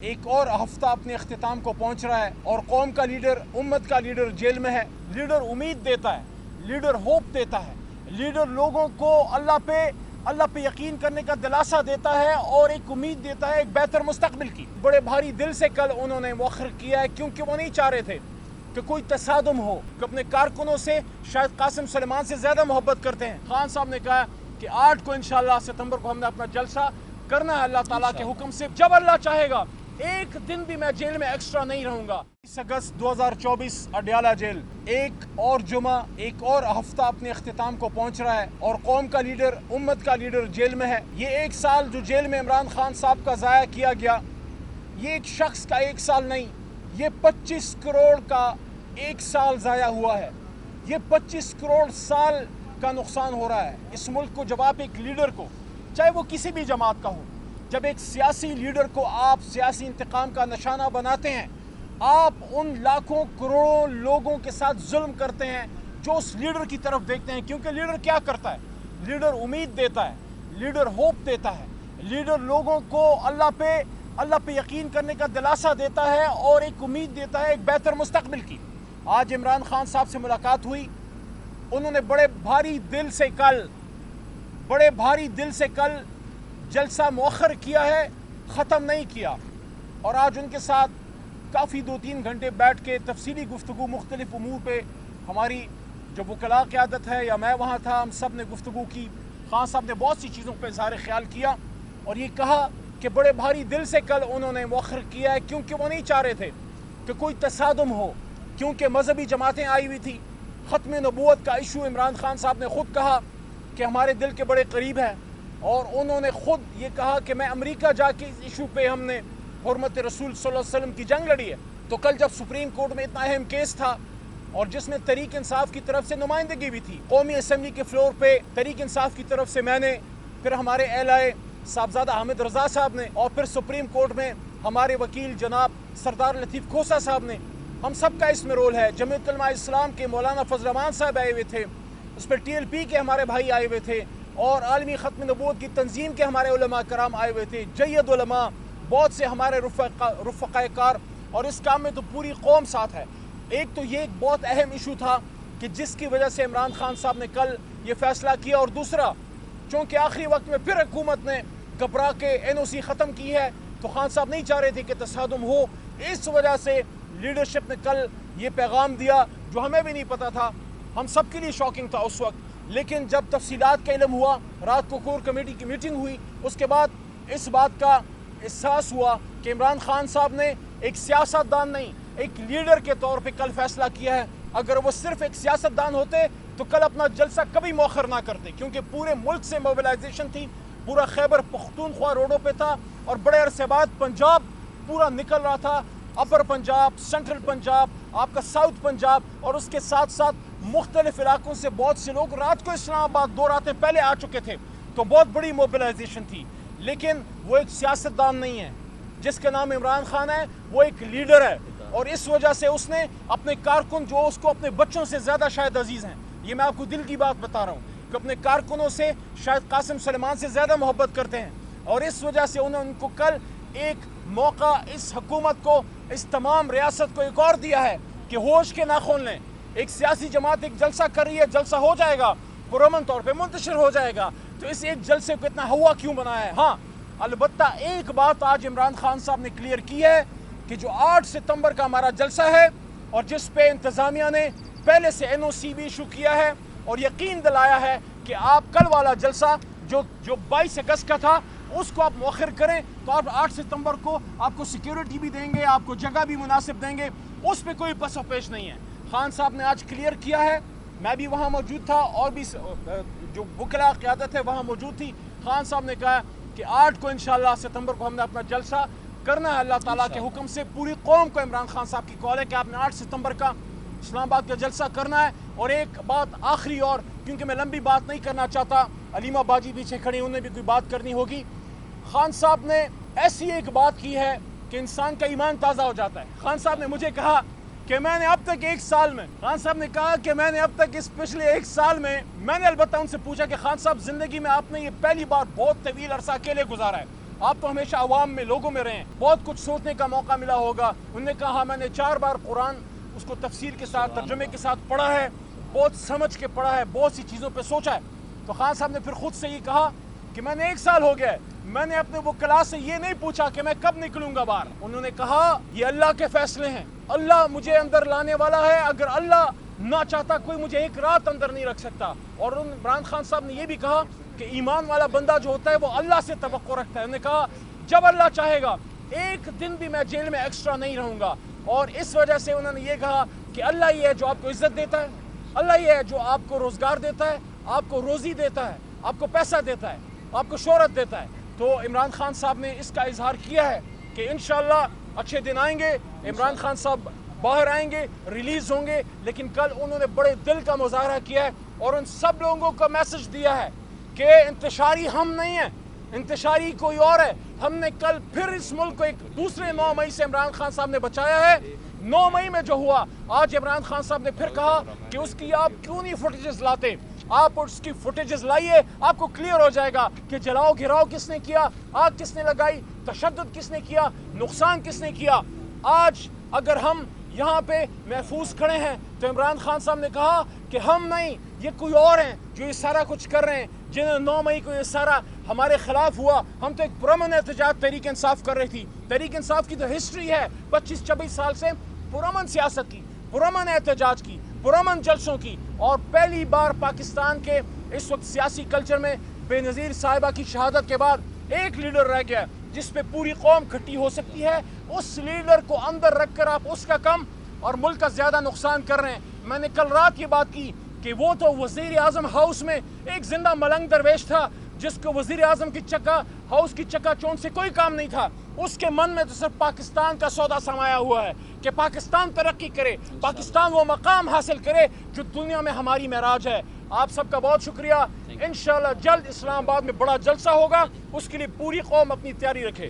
ایک اور ہفتہ اپنے اختتام کو پہنچ رہا ہے اور قوم کا لیڈر، امت کا لیڈر جیل میں ہے۔ لیڈر امید دیتا ہے، لیڈر ہوپ دیتا ہے، لیڈر لوگوں کو اللہ پہ یقین کرنے کا دلاسا دیتا ہے اور ایک امید دیتا ہے ایک بہتر مستقبل کی۔ بڑے بھاری دل سے کل انہوں نے مؤخر کیا ہے کیونکہ وہ نہیں چاہ رہے تھے کہ کوئی تصادم ہو کہ اپنے کارکنوں سے شاید قاسم سلیمان سے زیادہ محبت کرتے ہیں۔ خان صاحب نے کہا کہ 8 کو انشاءاللہ ستمبر کو ہم نے اپنا جلسہ کرنا ہے اللہ تعالیٰ کے حکم سے، جب اللہ چاہے گا۔ ایک دن بھی میں جیل میں ایکسٹرا نہیں رہوں گا۔ 20 اگست 2024 اڈیالہ جیل، ایک اور جمعہ، ایک اور ہفتہ اپنے اختتام کو پہنچ رہا ہے اور قوم کا لیڈر، امت کا لیڈر جیل میں ہے۔ یہ ایک سال جو جیل میں عمران خان صاحب کا ضائع کیا گیا، یہ ایک شخص کا ایک سال نہیں، یہ 25 کروڑ کا ایک سال ضائع ہوا ہے۔ یہ 25 کروڑ سال کا نقصان ہو رہا ہے اس ملک کو۔ جب آپ ایک لیڈر کو، چاہے وہ کسی بھی جماعت کا ہو، جب ایک سیاسی لیڈر کو آپ سیاسی انتقام کا نشانہ بناتے ہیں، آپ ان لاکھوں کروڑوں لوگوں کے ساتھ ظلم کرتے ہیں جو اس لیڈر کی طرف دیکھتے ہیں۔ کیونکہ لیڈر کیا کرتا ہے؟ لیڈر امید دیتا ہے، لیڈر ہوپ دیتا ہے، لیڈر لوگوں کو اللہ پہ یقین کرنے کا دلاسا دیتا ہے اور ایک امید دیتا ہے ایک بہتر مستقبل کی۔ آج عمران خان صاحب سے ملاقات ہوئی، انہوں نے بڑے بھاری دل سے کل جلسہ مؤخر کیا ہے، ختم نہیں کیا، اور آج ان کے ساتھ کافی 2-3 گھنٹے بیٹھ کے تفصیلی گفتگو مختلف امور پہ، ہماری جو وکلاء قیادت ہے یا میں وہاں تھا، ہم سب نے گفتگو کی۔ خان صاحب نے بہت سی چیزوں پہ اظہار خیال کیا اور یہ کہا کہ بڑے بھاری دل سے کل انہوں نے مؤخر کیا ہے کیونکہ وہ نہیں چاہ رہے تھے کہ کوئی تصادم ہو، کیونکہ مذہبی جماعتیں آئی ہوئی تھی۔ ختم نبوت کا ایشو عمران خان صاحب نے خود کہا کہ ہمارے دل کے بڑے قریب ہے، اور انہوں نے خود یہ کہا کہ میں امریکہ جا کے اس ایشو پہ ہم نے حرمت رسول صلی اللہ علیہ وسلم کی جنگ لڑی ہے۔ تو کل جب سپریم کورٹ میں اتنا اہم کیس تھا اور جس میں تحریک انصاف کی طرف سے نمائندگی بھی تھی، قومی اسمبلی کے فلور پہ تحریک انصاف کی طرف سے میں نے، پھر ہمارے اہلائے صاحبزادہ حامد رضا صاحب نے، اور پھر سپریم کورٹ میں ہمارے وکیل جناب سردار لطیف کھوسہ صاحب نے، ہم سب کا اس میں رول ہے۔ جمعیت علماء اسلام کے مولانا فضل الرحمان صاحب آئے ہوئے تھے، اس پہ TLP کے ہمارے بھائی آئے ہوئے تھے، اور عالمی ختم نبوت کی تنظیم کے ہمارے علماء کرام آئے ہوئے تھے، جید علماء، بہت سے ہمارے رفقائے کار، اور اس کام میں تو پوری قوم ساتھ ہے۔ ایک تو یہ ایک بہت اہم ایشو تھا کہ جس کی وجہ سے عمران خان صاحب نے کل یہ فیصلہ کیا، اور دوسرا چونکہ آخری وقت میں پھر حکومت نے گھبرا کے NOC ختم کی ہے، تو خان صاحب نہیں چاہ رہے تھے کہ تصادم ہو، اس وجہ سے لیڈرشپ نے کل یہ پیغام دیا جو ہمیں بھی نہیں پتا تھا، ہم سب کے لیے شاکنگ تھا اس وقت۔ لیکن جب تفصیلات کا علم ہوا، رات کو کور کمیٹی کی میٹنگ ہوئی، اس کے بعد اس بات کا احساس ہوا کہ عمران خان صاحب نے ایک سیاستدان نہیں، ایک لیڈر کے طور پہ کل فیصلہ کیا ہے۔ اگر وہ صرف ایک سیاستدان ہوتے تو کل اپنا جلسہ کبھی مؤخر نہ کرتے، کیونکہ پورے ملک سے موبلائزیشن تھی، پورا خیبر پختونخوا روڈوں پہ تھا، اور بڑے عرصے بعد پنجاب پورا نکل رہا تھا، اپر پنجاب، سینٹرل پنجاب، آپ کا ساؤتھ پنجاب، اور اس کے ساتھ ساتھ مختلف علاقوں سے بہت سے لوگ رات کو اسلام آباد 2 راتیں پہلے آ چکے تھے، تو بہت بڑی موبلائزیشن تھی۔ لیکن وہ ایک سیاستدان نہیں ہے، جس کا نام عمران خان ہے، وہ ایک لیڈر ہے، اور اس وجہ سے اس نے اپنے کارکن جو اس کو اپنے بچوں سے زیادہ شاید عزیز ہیں، یہ میں آپ کو دل کی بات بتا رہا ہوں کہ اپنے کارکنوں سے شاید قاسم سلیمان سے زیادہ محبت کرتے ہیں، اور اس وجہ سے انہوں نے ان کو کل ایک موقع اس حکومت کو، اس تمام ریاست کو ایک اور دیا ہے کہ ہوش کے ناخن لیں۔ ایک سیاسی جماعت ایک جلسہ کر رہی ہے، جلسہ ہو جائے گا، پرامن طور پہ منتشر ہو جائے گا، تو اس ایک جلسے کو اتنا ہوا کیوں بنایا ہے؟ ہاں، البتہ ایک بات آج عمران خان صاحب نے کلیئر کی ہے کہ جو 8 ستمبر کا ہمارا جلسہ ہے، اور جس پہ انتظامیہ نے پہلے سے NOC بھی ایشو کیا ہے اور یقین دلایا ہے کہ آپ کل والا جلسہ جو 22 اگست کا تھا اس کو آپ مؤخر کریں، تو آپ 8 ستمبر کو آپ کو سیکیورٹی بھی دیں گے، آپ کو جگہ بھی مناسب دیں گے، اس پہ کوئی پس و پیش نہیں ہے۔ خان صاحب نے آج کلیئر کیا ہے، میں بھی وہاں موجود تھا، اور بھی جو وکلاء قیادت ہے وہاں موجود تھی۔ خان صاحب نے کہا کہ 8 کو انشاءاللہ ستمبر کو ہم نے اپنا جلسہ کرنا ہے اللہ تعالیٰ کے حکم سے۔ پوری قوم کو عمران خان صاحب کی کال ہے کہ آپ نے 8 ستمبر کا اسلام آباد کا جلسہ کرنا ہے۔ اور ایک بات آخری، اور کیونکہ میں لمبی بات نہیں کرنا چاہتا، علیمہ باجی پیچھے کھڑی، انہیں بھی کوئی بات کرنی ہوگی۔ خان صاحب نے ایسی ایک بات کی ہے کہ انسان کا ایمان تازہ ہو جاتا ہے۔ خان صاحب نے مجھے کہا کہ میں نے اب تک 1 سال میں، خان صاحب نے کہا کہ میں نے اب تک اس پچھلے 1 سال میں نے البتہ ان سے پوچھا کہ خان صاحب زندگی میں آپ نے یہ پہلی بار بہت طویل عرصہ اکیلے گزارا ہے، آپ تو ہمیشہ عوام میں لوگوں میں رہیں, بہت کچھ سوچنے کا موقع ملا ہوگا. انہوں نے کہا میں نے 4 بار قرآن اس کو تفسیر کے ساتھ ترجمے کے ساتھ پڑھا ہے, بہت سمجھ کے پڑھا ہے, بہت سی چیزوں پہ سوچا ہے. تو خان صاحب نے پھر خود سے یہ کہا کہ میں نے 1 سال ہو گیا ہے, میں نے اپنے وہ کلاس سے یہ نہیں پوچھا کہ میں کب نکلوں گا باہر. انہوں نے کہا یہ اللہ کے فیصلے ہیں, اللہ مجھے اندر لانے والا ہے, اگر اللہ نہ چاہتا کوئی مجھے 1 رات اندر نہیں رکھ سکتا. اور عمران خان صاحب نے یہ بھی کہا کہ ایمان والا بندہ جو ہوتا ہے وہ اللہ سے توقع رکھتا ہے. انہوں نے کہا جب اللہ چاہے گا 1 دن بھی میں جیل میں ایکسٹرا نہیں رہوں گا. اور اس وجہ سے انہوں نے یہ کہا کہ اللہ یہ ہے جو آپ کو عزت دیتا ہے, اللہ یہ ہے جو آپ کو روزگار دیتا ہے, آپ کو روزی دیتا ہے, آپ کو پیسہ دیتا ہے, آپ کو شہرت دیتا ہے. تو عمران خان صاحب نے اس کا اظہار کیا ہے کہ انشاءاللہ اچھے دن آئیں گے, عمران خان صاحب باہر آئیں گے, ریلیز ہوں گے. لیکن کل انہوں نے بڑے دل کا مظاہرہ کیا ہے اور ان سب لوگوں کو میسج دیا ہے کہ انتشاری ہم نہیں ہیں, انتشاری کوئی اور ہے. ہم نے کل پھر اس ملک کو ایک دوسرے 9 مئی سے عمران خان صاحب نے بچایا ہے. 9 مئی میں جو ہوا, آج عمران خان صاحب نے پھر کہا کہ اس کی آپ کیوں نہیں فوٹیجز لاتے, آپ اس کی فوٹیجز لائیے, آپ کو کلیئر ہو جائے گا کہ جلاؤ گھراؤ کس نے کیا, آگ کس نے لگائی, تشدد کس نے کیا, نقصان کس نے کیا. آج اگر ہم یہاں پہ محفوظ کھڑے ہیں تو عمران خان صاحب نے کہا کہ ہم نہیں, یہ کوئی اور ہیں جو یہ سارا کچھ کر رہے ہیں, جنہوں 9 مئی کو یہ سارا ہمارے خلاف ہوا. ہم تو ایک پرامن احتجاج تحریک انصاف کر رہی تھی. تحریک انصاف کی تو ہسٹری ہے 25-26 سال سے پرامن سیاست کی, پرامن احتجاج کی, پرامن جلسوں کی. اور پہلی بار پاکستان کے اس وقت سیاسی کلچر میں بے نظیر صاحبہ کی شہادت کے بعد ایک لیڈر رہ گیا جس پہ پوری قوم کھٹی ہو سکتی ہے. اس لیڈر کو اندر رکھ کر آپ اس کا کم اور ملک کا زیادہ نقصان کر رہے ہیں. میں نے کل رات یہ بات کی کہ وہ تو وزیر اعظم ہاؤس میں ایک زندہ ملنگ درویش تھا جس کو وزیر اعظم کی ہاؤس کی چکا چوند سے کوئی کام نہیں تھا. اس کے من میں تو صرف پاکستان کا سودا سمایا ہوا ہے کہ پاکستان ترقی کرے, پاکستان وہ مقام حاصل کرے جو دنیا میں ہماری معراج ہے. آپ سب کا بہت شکریہ. انشاءاللہ جلد اسلام آباد میں بڑا جلسہ ہوگا, اس کے لیے پوری قوم اپنی تیاری رکھے.